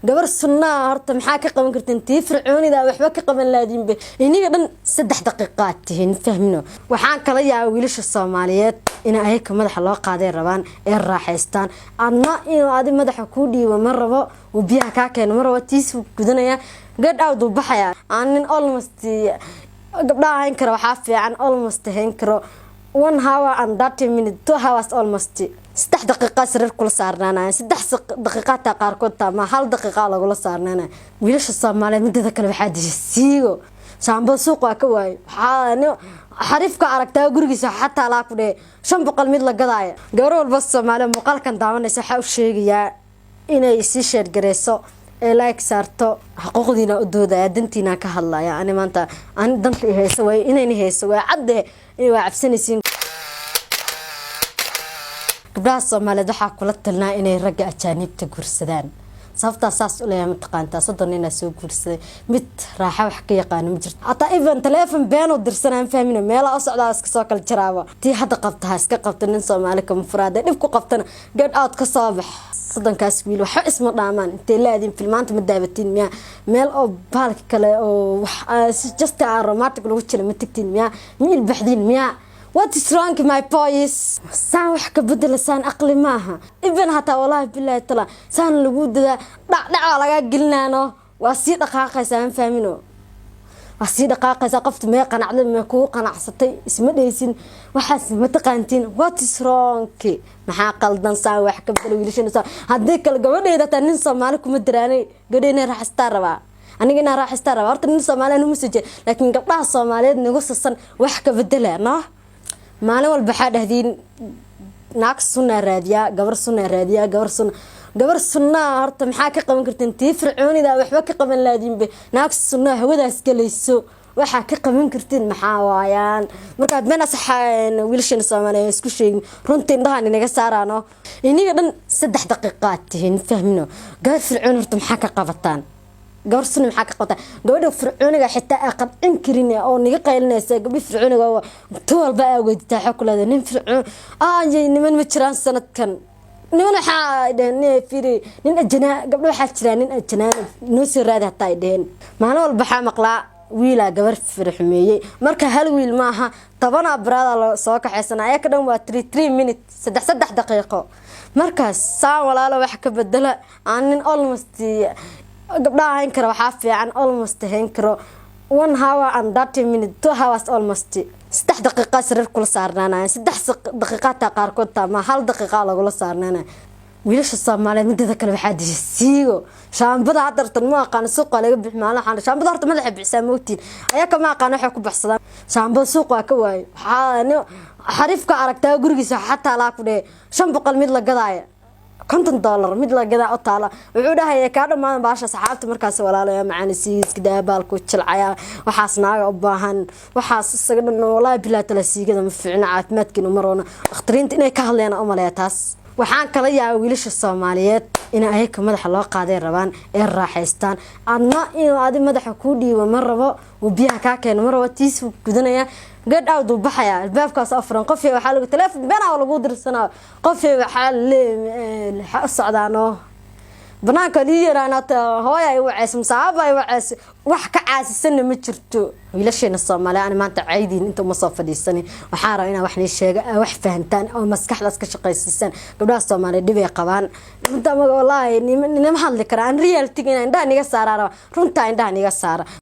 gabar sunnaa horta maxaa ka qaban kartiin tii fircoonida waxba ka qaban laadiin be iniga dhan 3 daqiiqaad tihiin fahmino waxaan kala yaabay wiilasha Soomaaliyeed in ay ka madaxa loo qaaday rabaan ee raaxaystaan adna inuu aadi madaxa ku dhiibo ma rabo oo biyaha ka keen ma rabo tiis gudanaya gad aad u baxaya aanin almost gabdhaha hayn karo waxa fiican almost hayn karo 1 hour and 30 minutes 2 hours almost 3 daqiiqo sariir kula saarnaanay 3 daqiiqo qaarkood ma hal daqiiqo lagu la saarnaanay wiilasha Soomaaliyeed midda kale waxa dhisiigo saambo suuq waa ka waay waxaana xarifka aragtaa gurigiisa xataa la ku dhee 500 mid la gadaayo gabar walba Soomaaliyeed muuqaalkan daawanaysa waxa uu sheegayaa inay si sheer gareyso ee like saarto xuquuqdiina u doodaya dantiina ka hadlaya ani maanta aan danta hayso way inay hayso way cadde inay waa cabsanaysiin gabdhaha Soomaaliyeed waxa kula talnaa inay ragga ajaanibta guursadaan sababta saas u leeyahay mataqaanta soddon inay soo guursaday mid raaxa wax ka yaqaan ma jirto hata even telephone been u dirsanaan fahmina meel oo socda iska soo kala jiraaba tii hadda qabta iska qabta nin Soomaali ka mufraad dib ku qabtana get out ka soo bax soddonkaas wiil waxa isma dhaamaan intee laadin filmaanta ma daabatiin miya meel oo baalka kale oo wax just aromatic lagu jiro ma tagtiin miya meel baxdin miya what is wrong my boys saan wax ka bedelasaan aqli maaha even hata wallahi billahi taala saan lagu dada dhac laga gelinaano waa si dhaqaaqaysan fahmino waa si dhaqaaqaysa qoftu ma qanacdo ma ku qanacsatay isma dhaysin waxaas ma taqaantiin what is wrong maxaa qaldan saan wax ka bedel wiilashana hadii kala gabadheeda tan nin Soomaali kuma diraanay gabadheena raaxistaa rabaa anigana raaxistaa rabaa horta nin Soomaali anu masajid laakiin gabdhaha Soomaaliyeed nagu sasan wax ka bedelana maalin walba waxa dhahdeen naag sunna raadiya gabar sunna horta maxaa ka qaban kartiin tii fircoonida waxba ka qaban laadiin be naag sunna hawadaas galayso waxa ka qaban kartiin maxaa waayaan marka been asaxaan wiilashana Soomaaliyeed isku sheegin runtii indhaha inaga saaraano iniga dhan 3 daqiiqaad tihiin fahmino gabar fircoon horta maxaa ka qabataan gabar sunna maxaa ka qabtaa gabadha fircooniga xitaa qabcin karin oo niga qaylinaysa gabadha fircooniga toolba awgeedta xukulada nin fircoon niman ma jiraan sanadkan niman waxa dhahnay firi nin ajnaa gabdho waxa jira nin ajnaa noo soo raadi hataa dheen maalin walba waxa maqlaa wiila gabar firxumeeyay marka hal wiil maaha 10 abraad la soo kaxaysanaya ka dhan waa 3 minutes 3 daqiiqo markaas saa walaalo wax ka bedela aanin almost gabdhaha hayn karo waxa fiican almost hayn karo 1 hour and 30 minutes 2 hours almost 3 daqiiqo sariir kula saarnaanay 3 daqiiqo qaarkood ma hal daqiiqo lagu la saarnaanay wiilasha Soomaaliyeed midda kale waxa dhisiigo shaambada hadartan ma aqaan suuqa laga bixmaalo waxaan shaambada horta madaxa bixisa moogtiin ayaa ka ma aqaan waxa ku baxsadaan shaambada suuqa ka waay waxaana xarifka aragtaa gurigiisa xataa la ku dhee 500 mid la gadaayo $50 mid la gadaa oo taala wuxuu dhahay ka dhamaan baasha saxaabta markaas walaalaha macaanisiis kidaabal ku jilcaya waxaas naaga u baahan waxaas isaga dhan wallahi bilaa tala siigada ma fiicna caafimaadkiina maroona akhtriinta inay ka hadleen oo maleetaas waxaan kala yaabay wiilasha Soomaaliyeed in ay ka madaxa loo qaaday rabaan ee raaxaystaan adna inuu aadi madaxa ku dhiibo ma rabo oo biyaha ka keen ma rabo tiis gudanaya gad aad u baxaya albaabkaas afran qofay waxa lagu telefoon been lagu dirsanaa qofay waxa la socdaano banaanka liiraanata hooyay waceysam saabay waceys wax ka caasisan ma jirto wiilashana Soomaaliyeed maanta caydin inta ma soo fadhiisan waxa rabaa inaan wax ni sheego wax fahantaan oo maskaxdaas ka shaqaysiisan gabdhaha Soomaaliyeed dib ay qabaan inta ma wallahi nima hadli karaan reality inaan indhaha niga saaraan runta indhaha niga saara